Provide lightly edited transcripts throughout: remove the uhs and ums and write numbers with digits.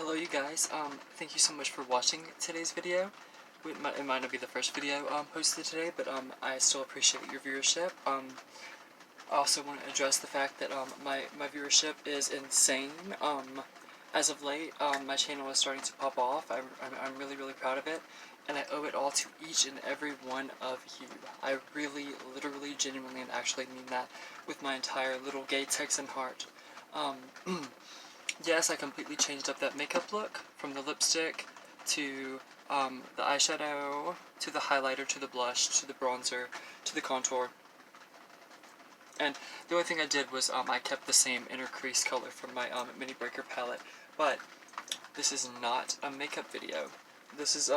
Hello you guys, thank you so much for watching today's video. It might not be the first video posted today, but I still appreciate your viewership. I also want to address the fact that my viewership is insane. As of late, my channel is starting to pop off. I'm really proud of it, and I owe it all to each and every one of you. I really, literally, genuinely, and actually mean that with my entire little gay Texan heart. Yes, I completely changed up that makeup look, from the lipstick to the eyeshadow, to the highlighter, to the blush, to the bronzer, to the contour. And the only thing I did was I kept the same inner crease color from my Mini Breaker palette. But this is not a makeup video. This is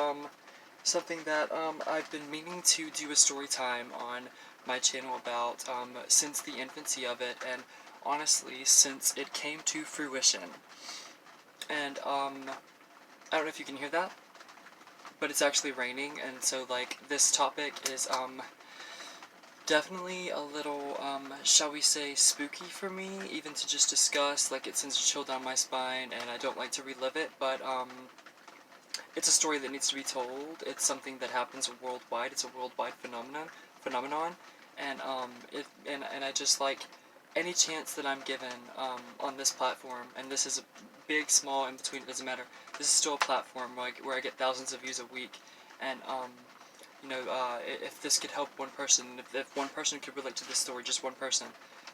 something that I've been meaning to do a story time on my channel about since the infancy of it, and honestly, since it came to fruition. And, I don't know if you can hear that, but it's actually raining, and so, like, this topic is, definitely a little, shall we say, spooky for me, even to just discuss. Like, it sends a chill down my spine, and I don't like to relive it, but, it's a story that needs to be told. It's something that happens worldwide. It's a worldwide phenomenon, and I just like any chance that I'm given on this platform, and this is a big, small, in between. It doesn't matter. This is still a platform where I get thousands of views a week, and if this could help one person, if one person could relate to this story, just one person,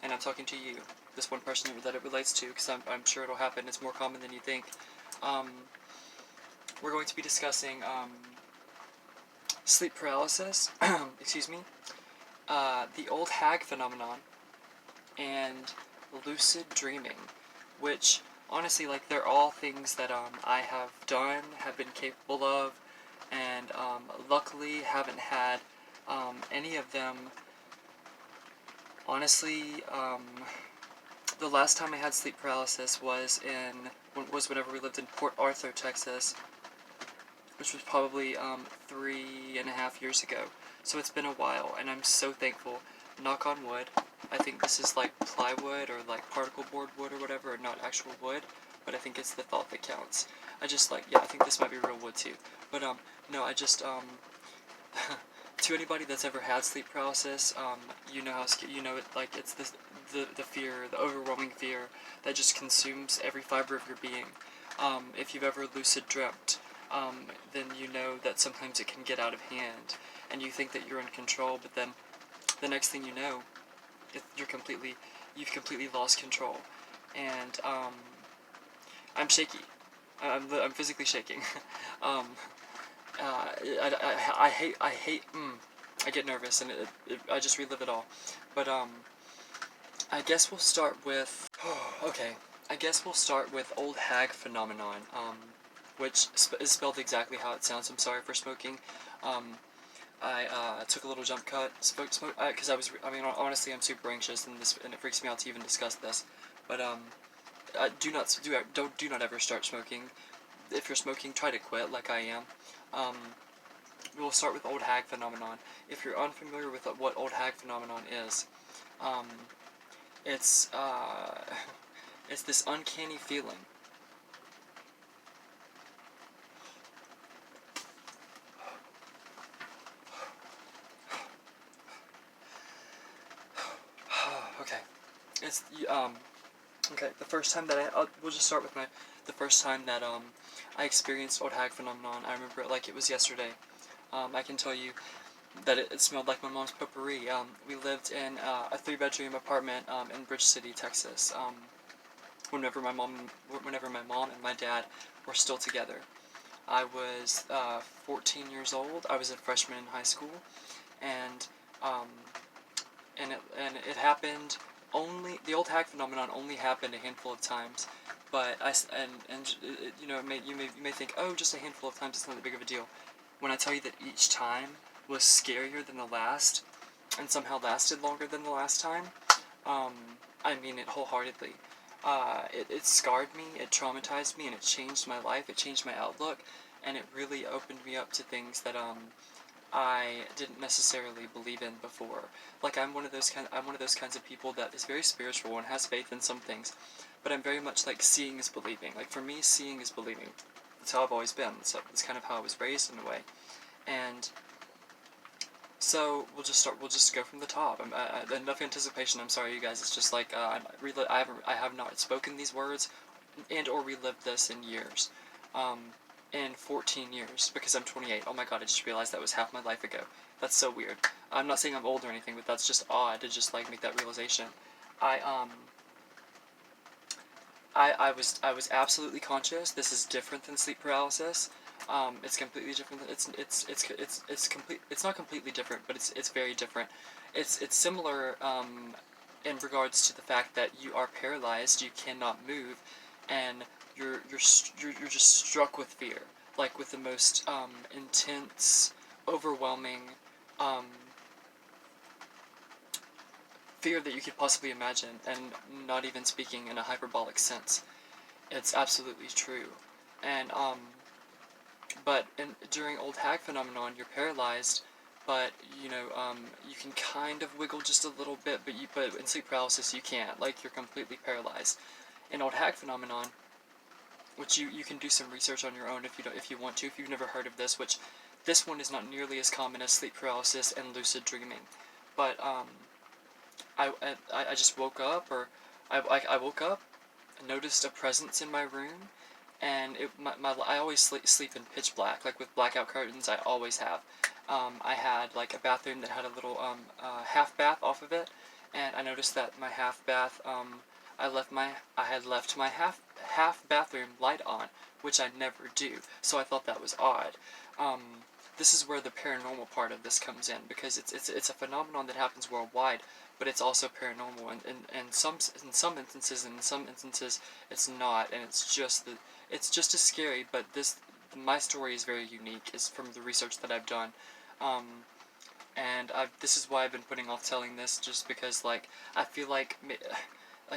and I'm talking to you, this one person that it relates to, because I'm sure it'll happen. It's more common than you think. We're going to be discussing sleep paralysis, excuse me, the old hag phenomenon, and lucid dreaming, which, honestly, like, they're all things that I have done, have been capable of, and luckily haven't had any of them. Honestly, the last time I had sleep paralysis was whenever we lived in Port Arthur, Texas, which was probably 3.5 years ago. So it's been a while, and I'm so thankful. Knock on wood. I think this is like plywood or like particle board wood or whatever, or not actual wood, but I think it's the thought that counts. I think this might be real wood too. But no, to anybody that's ever had sleep paralysis, you know it, like, it's the fear, the overwhelming fear that just consumes every fiber of your being. If you've ever lucid dreamt, then you know that sometimes it can get out of hand, and you think that you're in control, but then the next thing you know, you've completely lost control, and I'm shaky. I'm physically shaking. I hate. I get nervous, and I just relive it all. But I guess we'll start with. Okay. I guess we'll start with old hag phenomenon. Which is spelled exactly how it sounds. I'm sorry for smoking. I took a little jump cut, because honestly, I'm super anxious, and it freaks me out to even discuss this. But do not ever start smoking. If you're smoking, try to quit, like I am. We'll start with old hag phenomenon. If you're unfamiliar with what old hag phenomenon is, it's this uncanny feeling. Okay, it's okay. The first time that we'll just start with the first time that I experienced old hag phenomenon. I remember it like it was yesterday. I can tell you that it smelled like my mom's potpourri. We lived in a 3-bedroom apartment in Bridge City, Texas. Whenever my mom and my dad were still together. I was 14 years old. I was a freshman in high school, and it happened only. The old hag phenomenon only happened a handful of times, but you may think, oh, just a handful of times, it's not that big of a deal. When I tell you that each time was scarier than the last, and somehow lasted longer than the last time, I mean it wholeheartedly. It scarred me, it traumatized me, and it changed my life, it changed my outlook, and it really opened me up to things that I didn't necessarily believe in before. Like, I'm one of those kinds of people that is very spiritual and has faith in some things, but I'm very much like seeing is believing. Like for me, seeing is believing. That's how I've always been. So it's kind of how I was raised in a way, and so we'll just start. We'll just go from the top. Enough anticipation. I'm sorry, you guys. It's just like I have not spoken these words, and or relived this in years, in 14 years because I'm 28. Oh my god! I just realized that was half my life ago. That's so weird. I'm not saying I'm old or anything, but that's just odd to just like make that realization. I I was absolutely conscious. This is different than sleep paralysis. It's completely different. It's complete. It's not completely different, but it's very different. It's similar in regards to the fact that you are paralyzed. You cannot move, and you're just struck with fear, like with the most intense, overwhelming um, fear that you could possibly imagine, and not even speaking in a hyperbolic sense. It's absolutely true. And during old hag phenomenon, you're paralyzed, but you can kind of wiggle just a little bit, but in sleep paralysis you can't. Like you're completely paralyzed. In old hag phenomenon, which you can do some research on your own if you want to, if you've never heard of this, which this one is not nearly as common as sleep paralysis and lucid dreaming, but I just woke up, or I woke up, noticed a presence in my room, and I always sleep in pitch black, like with blackout curtains. I always have. I had like a bathroom that had a little half bath off of it, and I noticed that my half bath I had left my half bathroom light on, which I never do. So I thought that was odd. Um, this is where the paranormal part of this comes in, because it's a phenomenon that happens worldwide, but it's also paranormal, and in some instances it's not, and it's just as scary. But my story is very unique, is from the research that I've done, um, and this is why I've been putting off telling this, just because like I feel like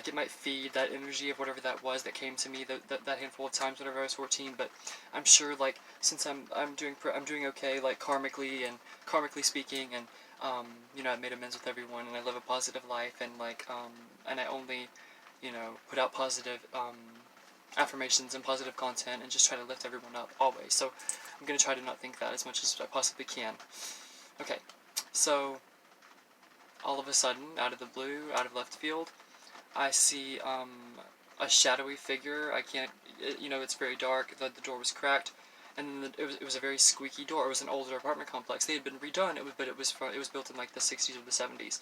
it might feed that energy of whatever that was that came to me that handful of times whenever I was 14. But I'm sure, like, since I'm doing okay, like karmically speaking, and I made amends with everyone, and I live a positive life, and like and I only put out positive affirmations and positive content, and just try to lift everyone up always. So I'm gonna try to not think that as much as I possibly can. Okay, so all of a sudden, out of the blue, out of left field, I see a shadowy figure. I can't, it's very dark. The door was cracked, and then it was a very squeaky door. It was an older apartment complex. They had been redone. But it was built in like the 60s or the 70s.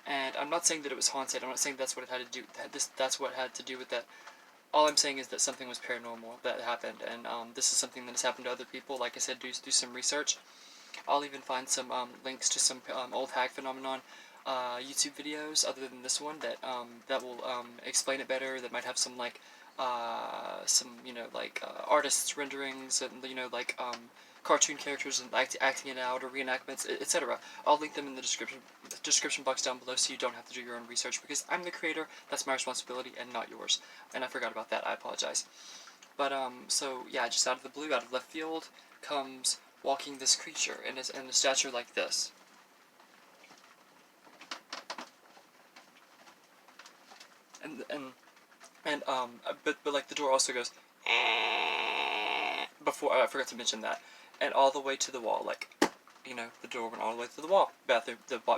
And I'm not saying that it was haunted. I'm not saying that's what it had to do. That's what had to do with that. All I'm saying is that something was paranormal that happened, and this is something that has happened to other people. Like I said, do some research. I'll even find some links to some old hag phenomenon YouTube videos other than this one that will explain it better. That might have some like some artists renderings, and cartoon characters and acting it out, or reenactments, etc. I'll link them in the description box down below, so you don't have to do your own research, because I'm the creator. That's my responsibility and not yours. And I forgot about that. I apologize. But so yeah, just out of the blue, out of left field, comes walking this creature in a stature like this. But like the door also goes before. I forgot to mention that, and all the way to the wall. Like, the door went all the way to the wall. The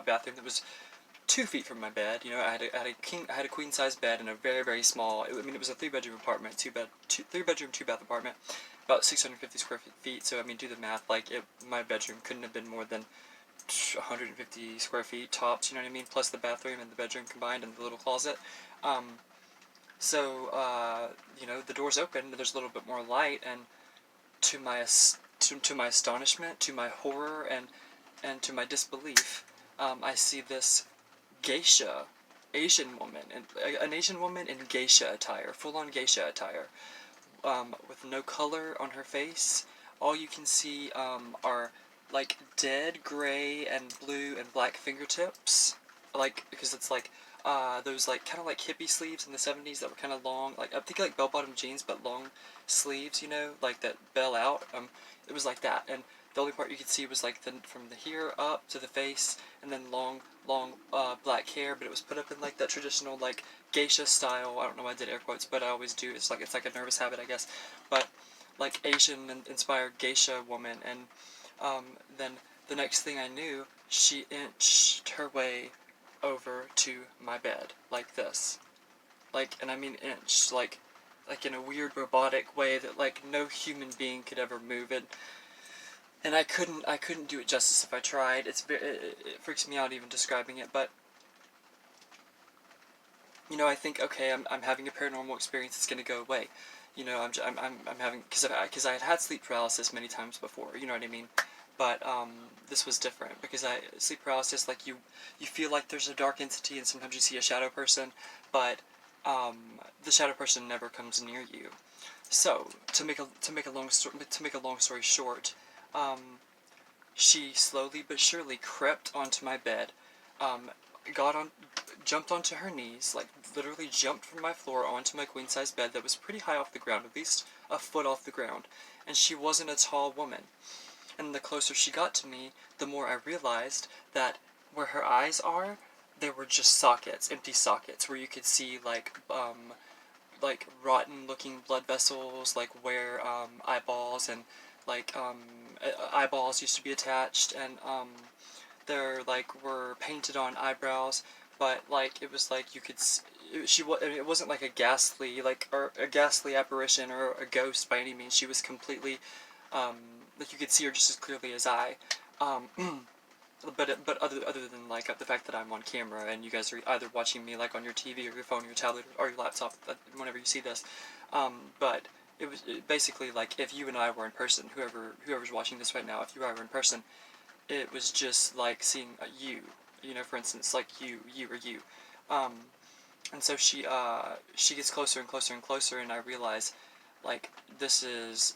bathroom that was 2 feet from my bed. I had a queen size bed in a very, very small. It was a 3-bedroom apartment, 3-bedroom, 2-bath apartment, about 650 square feet. So do the math. Like my bedroom couldn't have been more than 150 square feet tops. You know what I mean? Plus the bathroom and the bedroom combined, and the little closet. So the door's open. There's a little bit more light, and to my astonishment, to my horror, and to my disbelief, I see this geisha Asian woman, and an Asian woman in geisha attire, full-on geisha attire, with no color on her face. All you can see are like dead gray and blue and black fingertips, because it's like those like kind of like hippie sleeves in the 70s that were kind of long, like I'm thinking like bell-bottom jeans but long sleeves, like that bell out. It was like that, and the only part you could see was like from the here up to the face, and then long black hair, but it was put up in like that traditional like geisha style. I don't know why I did air quotes, but I always do. It's like a nervous habit, I guess. But like Asian inspired geisha woman, and then the next thing I knew, she inched her way over to my bed like this, like, and I mean inch, like in a weird robotic way that like no human being could ever move it. And I couldn't do it justice if I tried. It freaks me out even describing it, but you know, I think, okay, I'm having a paranormal experience. It's gonna go away. You know, I'm having, because I had sleep paralysis many times before. You know what I mean? But this was different because sleep paralysis, like you feel like there's a dark entity, and sometimes you see a shadow person, but um, the shadow person never comes near you. So to make a long story short, um, she slowly but surely crept onto my bed, um, got on, jumped onto her knees, like literally jumped from my floor onto my queen size bed that was pretty high off the ground, at least a foot off the ground. And she wasn't a tall woman. And the closer she got to me, the more I realized that where her eyes are, they were just sockets, empty sockets, where you could see like rotten looking blood vessels, like where eyeballs and like eyeballs used to be attached, and there like were painted on eyebrows, but like it was like you could it wasn't like a ghastly like or a ghastly apparition or a ghost by any means. She was completely um, like you could see her just as clearly as I. Um, but other than like the fact that I'm on camera and you guys are either watching me like on your TV or your phone or your tablet or your laptop whenever you see this, but it was basically like if you and I were in person, whoever's watching this right now, if you and I were in person, it was just like seeing you, you know, for instance, like you or you, um, and so she gets closer and closer and closer, and I realize like this is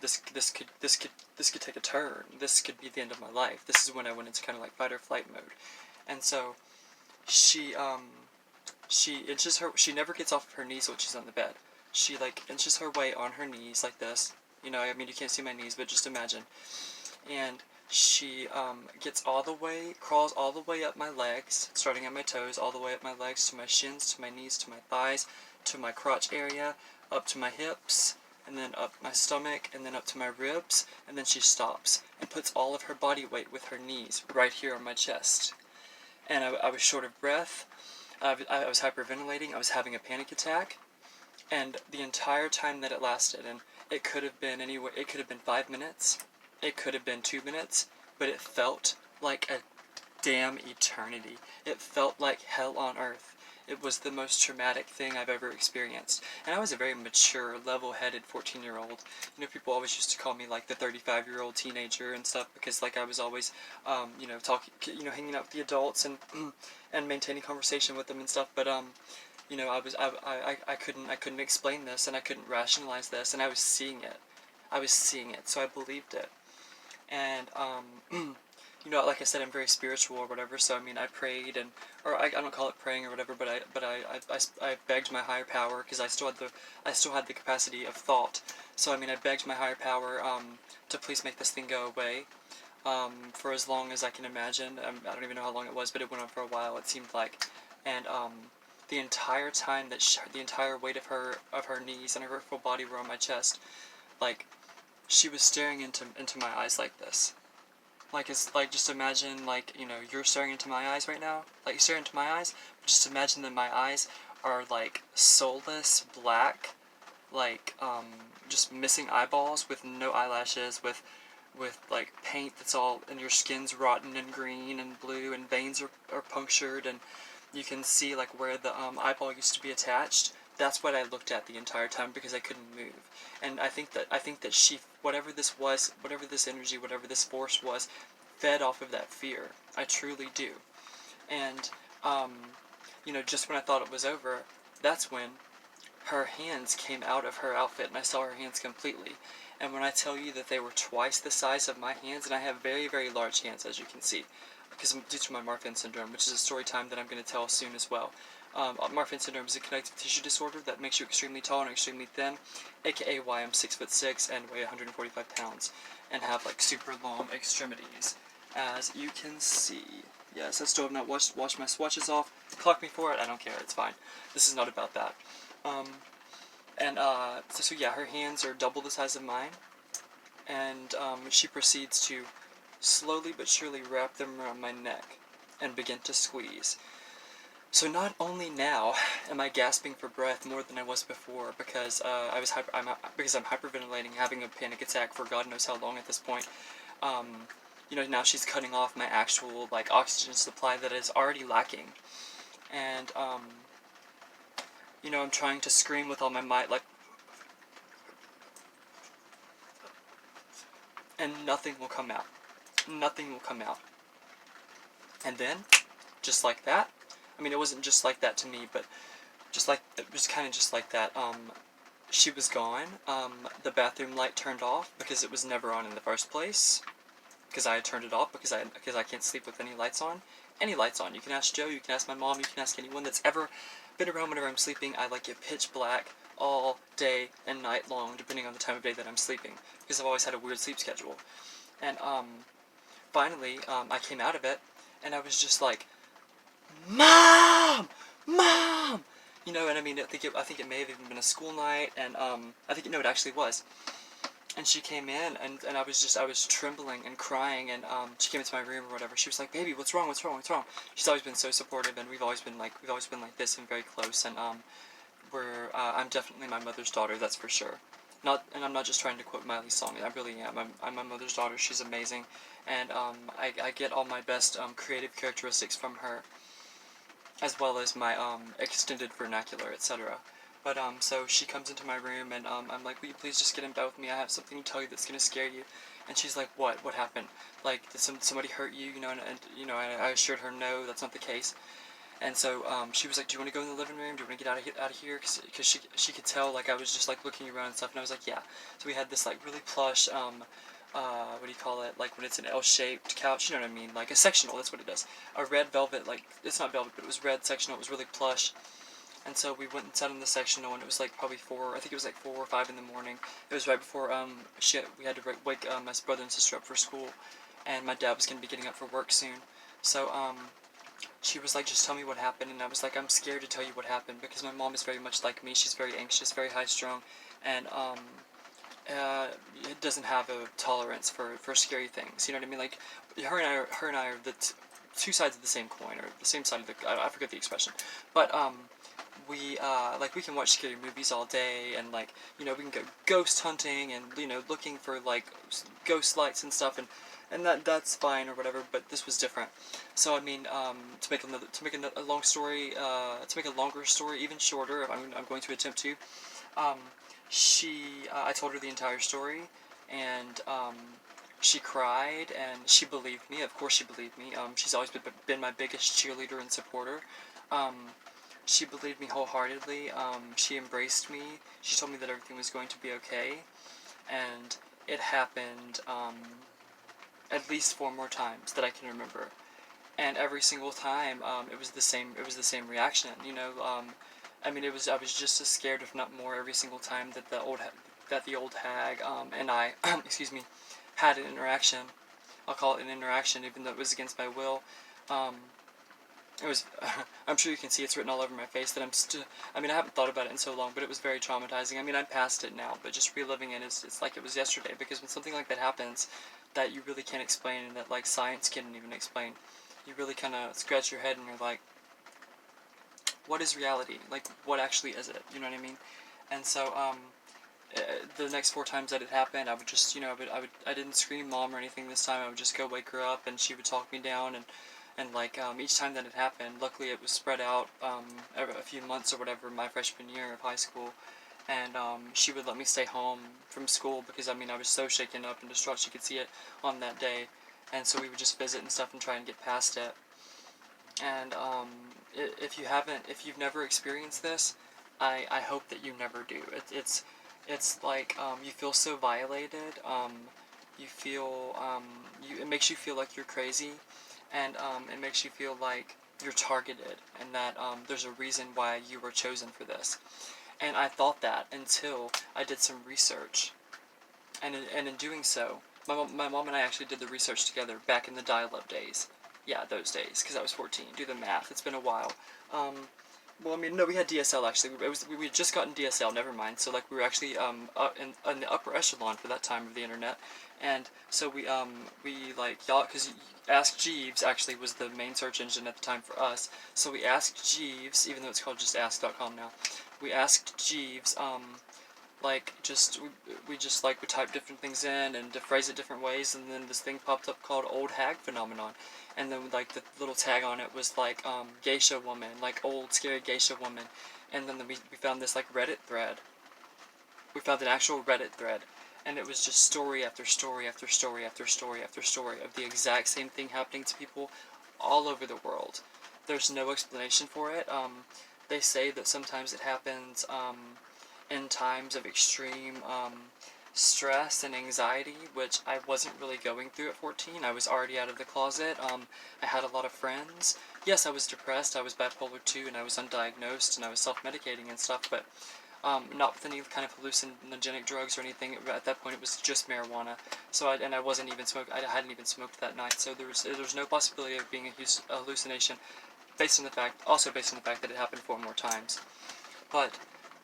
this could take a turn. This could be the end of my life. This is when I went into kind of like fight or flight mode. And so she she never gets off of her knees when she's on the bed. She like inches her way on her knees like this. You know, I mean you can't see my knees, but just imagine. And she crawls all the way up my legs, starting at my toes, all the way up my legs to my shins, to my knees, to my thighs, to my crotch area, up to my hips, and then up my stomach, and then up to my ribs, and then she stops and puts all of her body weight with her knees right here on my chest. And I was short of breath, I was hyperventilating, I was having a panic attack, and the entire time that it lasted, and it could have been anywhere, it could have been 5 minutes, it could have been 2 minutes, but it felt like a damn eternity. It felt like hell on earth. It was the most traumatic thing I've ever experienced. And I was a very mature, level-headed 14-year-old. You know, people always used to call me like the 35-year-old teenager and stuff because like I was always, you know, talking, you know, hanging out with the adults and and maintaining conversation with them and stuff. But you know, I couldn't explain this and I couldn't rationalize this, and I was seeing it. I was seeing it, so I believed it. And you know, like I said, I'm very spiritual or whatever. So I mean, I prayed or I don't call it praying or whatever, but I begged my higher power because I still had the capacity of thought. So I mean, I begged my higher power to please make this thing go away for as long as I can imagine. I don't even know how long it was, but it went on for a while. It seemed like, and the entire time that the entire weight of her knees and her full body were on my chest, like she was staring into my eyes like this. Like it's like just imagine like, you know, you're staring into my eyes right now. Like you stare into my eyes, but just imagine that my eyes are like soulless black, like just missing eyeballs with no eyelashes, with like paint that's all and your skin's rotten and green and blue and veins are punctured and you can see like where the eyeball used to be attached. That's what I looked at the entire time because I couldn't move. And I think that she, whatever this was, whatever this energy, whatever this force was, fed off of that fear. I truly do. And you know, just when I thought it was over, that's when her hands came out of her outfit and I saw her hands completely. And when I tell you that they were twice the size of my hands, and I have very, very large hands, as you can see, because due to my Marfan syndrome, which is a story time that I'm going to tell soon as well. Marfan syndrome is a connective tissue disorder that makes you extremely tall and extremely thin, aka why I'm 6'6" and weigh 145 pounds, and have like super long extremities, as you can see. Yes, I still have not washed my swatches off. Clock me for it. I don't care. It's fine. This is not about that. So yeah, her hands are double the size of mine, and she proceeds to slowly but surely wrap them around my neck and begin to squeeze. So not only now am I gasping for breath more than I was before because I'm hyperventilating, having a panic attack for God knows how long at this point. Now she's cutting off my actual like oxygen supply that is already lacking, and I'm trying to scream with all my might, like, and nothing will come out. Nothing will come out. And then, just like that, I mean, it wasn't just like that to me, but it was kind of just like that. She was gone. The bathroom light turned off because it was never on in the first place. Because I had turned it off because I can't sleep with any lights on. Any lights on. You can ask Joe, you can ask my mom, you can ask anyone that's ever been around whenever I'm sleeping. I like it pitch black all day and night long, depending on the time of day that I'm sleeping. Because I've always had a weird sleep schedule. And finally, I came out of it, and I was just like, Mom! Mom! And I mean, I think it may have even been a school night, and it actually was. And she came in, and I was trembling and crying, and she came into my room or whatever. She was like, "Baby, what's wrong? What's wrong? What's wrong?" She's always been so supportive, and we've always been like this and very close. And I'm definitely my mother's daughter, that's for sure. And I'm not just trying to quote Miley's song. I really am. I'm my mother's daughter. She's amazing, and I get all my best creative characteristics from her, as well as my extended vernacular, etc. But so she comes into my room, and I'm like, "Will you please just get in bed with me? I have something to tell you that's gonna scare you." And she's like, "What? What happened? Like, did somebody hurt you?" I assured her, "No, that's not the case." And so she was like, "Do you want to go in the living room? Do you want to get out of here?" Because she could tell like I was just like looking around and stuff, and I was like, "Yeah." So we had this like really plush what do you call it? Like when it's an L-shaped couch, you know what I mean? Like a sectional. That's what it is. A red velvet, like it's not velvet, but it was red sectional. It was really plush. And so we went and sat in the sectional, and it was like probably 4, I think it was like 4 or 5 in the morning. It was right before we had to wake my brother and sister up for school, and my dad was going to be getting up for work soon. So she was like, "Just tell me what happened," and I was like, "I'm scared to tell you what happened because my mom is very much like me. She's very anxious, very high strung, and it doesn't have a tolerance for scary things. You know what I mean? Like her and I are the two sides of the same coin, or the same side of the I forget the expression, but we can watch scary movies all day, and like we can go ghost hunting and looking for like ghost lights and stuff, and that's fine or whatever. But this was different. So I mean, to make a long story, to make a longer story even shorter, I'm going to attempt to. I told her the entire story, and she cried, and she believed me. Of course she believed me. She's always been my biggest cheerleader and supporter. She believed me wholeheartedly. She embraced me. She told me that everything was going to be okay, and it happened at least 4 more times that I can remember. And every single time, it was the same. It was the same reaction. I was just as scared, if not more, every single time that the old hag and I, excuse me, had an interaction. I'll call it an interaction, even though it was against my will. It was. I'm sure you can see it's written all over my face that I'm still. I haven't thought about it in so long, but it was very traumatizing. I'm past it now, but just reliving it it's like it was yesterday. Because when something like that happens, that you really can't explain, and that like science can't even explain, you really kind of scratch your head and you're like, what is reality? Like, what actually is it? You know what I mean? And so, the next 4 times that it happened, I would just, I didn't scream mom or anything this time. I would just go wake her up, and she would talk me down, and like, each time that it happened, luckily it was spread out, a few months or whatever, my freshman year of high school, and, she would let me stay home from school, because, I was so shaken up and distraught, she could see it on that day, and so we would just visit and stuff and try and get past it. And if you've never experienced this, I hope that you never do. It's like you feel so violated. You feel it makes you feel like you're crazy, and it makes you feel like you're targeted, and that there's a reason why you were chosen for this. And I thought that until I did some research. And in doing so, my mom and I actually did the research together back in the dial-up days. Yeah, those days, because I was 14. Do the math. It's been a while. Well, I mean, no, we had DSL actually. We had just gotten DSL. Never mind. So like we were actually in the upper echelon for that time of the internet, and so we like y'all, because Ask Jeeves actually was the main search engine at the time for us. So we asked Jeeves, even though it's called just Ask.com now. We asked Jeeves like we just like would type different things in and to phrase it different ways, and then this thing popped up called Old Hag Phenomenon, and then like the little tag on it was like geisha woman, like old scary geisha woman, and then we found this like Reddit thread. We found an actual Reddit thread, and it was just story after story after story after story after story of the exact same thing happening to people all over the world. There's no explanation for it. They say that sometimes it happens in times of extreme stress and anxiety, which I wasn't really going through at 14. I was already out of the closet. I had a lot of friends. Yes, I was depressed, I was bipolar 2, and I was undiagnosed, and I was self-medicating and stuff, but not with any kind of hallucinogenic drugs or anything. At that point, it was just marijuana. So I wasn't even I hadn't even smoked that night. So there was no possibility of being a hallucination, based on the fact that it happened 4 more times. But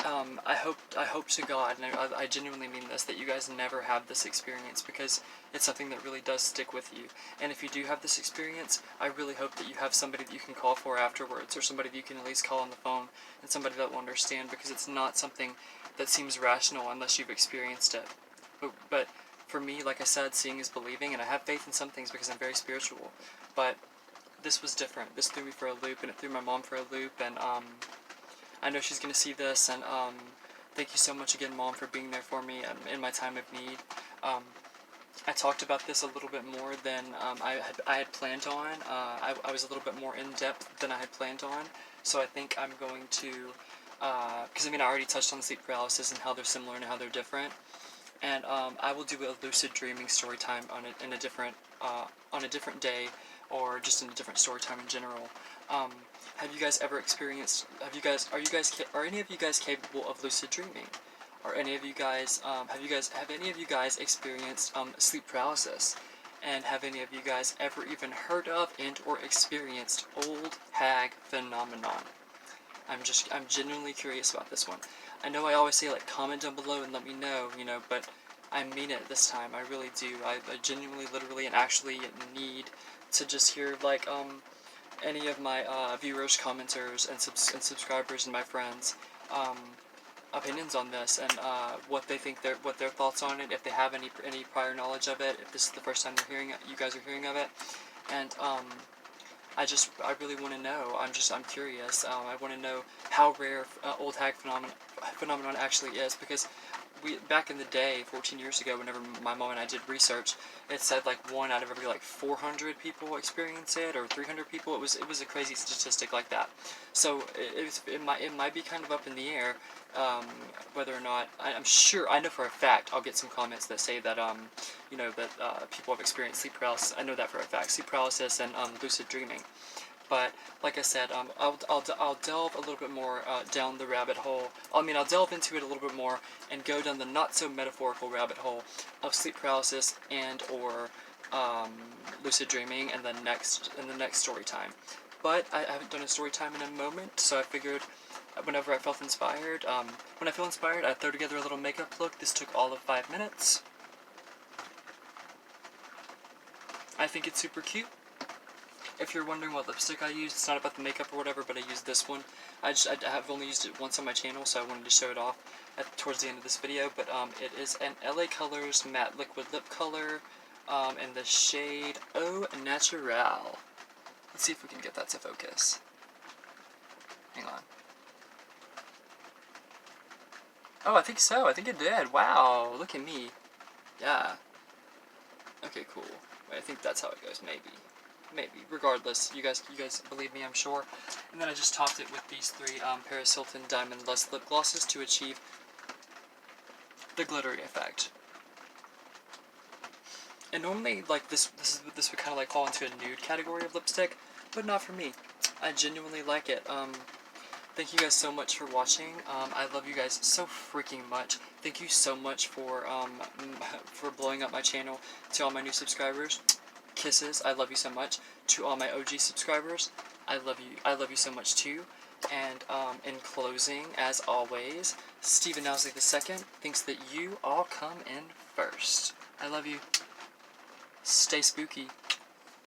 I hope to God, and I genuinely mean this, that you guys never have this experience, because it's something that really does stick with you. And if you do have this experience, I really hope that you have somebody that you can call for afterwards, or somebody that you can at least call on the phone, and somebody that will understand, because it's not something that seems rational unless you've experienced it. But for me, like I said, seeing is believing, and I have faith in some things because I'm very spiritual. But this was different. This threw me for a loop, and it threw my mom for a loop, and I know she's going to see this, and thank you so much again, Mom, for being there for me in my time of need. I talked about this a little bit more than I had planned on. I was a little bit more in-depth than I had planned on, so I think I'm going to, because I already touched on sleep paralysis and how they're similar and how they're different, and I will do a lucid dreaming story time on a different day, or just in a different story time in general. Have you guys ever experienced? Are any of you guys capable of lucid dreaming? Are any of you guys? Have any of you guys experienced sleep paralysis? And have any of you guys ever even heard of and or experienced old hag phenomenon? I'm genuinely curious about this one. I know I always say like comment down below and let me know, but I mean it this time. I really do. I genuinely, literally, and actually need to just hear like any of my viewers, commenters, and subscribers and my friends opinions on this, and what they think, what their thoughts on it, if they have any prior knowledge of it, if this is the first time you guys are hearing of it, and I really want to know. I'm curious. I want to know how rare old hag phenomenon actually is, because back in the day, 14 years ago, whenever my mom and I did research, it said like 1 out of every like 400 people experience it, or 300 people. It was a crazy statistic like that. So it might be kind of up in the air, whether or not I'm sure. I know for a fact I'll get some comments that say that that people have experienced sleep paralysis. I know that for a fact, sleep paralysis and lucid dreaming. But like I said, I'll delve a little bit more down the rabbit hole. I'll delve into it a little bit more and go down the not so metaphorical rabbit hole of sleep paralysis and or lucid dreaming in the next story time. But I haven't done a story time in a moment, so I figured whenever I felt inspired, when I feel inspired, I throw together a little makeup look. This took all of 5 minutes. I think it's super cute. If you're wondering what lipstick I use, it's not about the makeup or whatever, but I used this one. I have only used it once on my channel, so I wanted to show it off towards the end of this video. But it is an LA Colors Matte Liquid Lip Color in the shade Au Naturel. Let's see if we can get that to focus. Hang on. Oh, I think so. I think it did. Wow, look at me. Yeah. Okay, cool. Wait, I think that's how it goes, maybe. Regardless, you guys believe me, I'm sure. And then I just topped it with these 3 Paris Hilton Diamond Lust lip glosses to achieve the glittery effect. And normally, like this would kind of like fall into a nude category of lipstick, but not for me. I genuinely like it. Thank you guys so much for watching. I love you guys so freaking much. Thank you so much for blowing up my channel. To all my new subscribers, kisses. I love you so much. To all my OG subscribers, I love you. I love you so much too. And in closing, as always, Stephen Owsley II thinks that you all come in first. I love you. Stay spooky.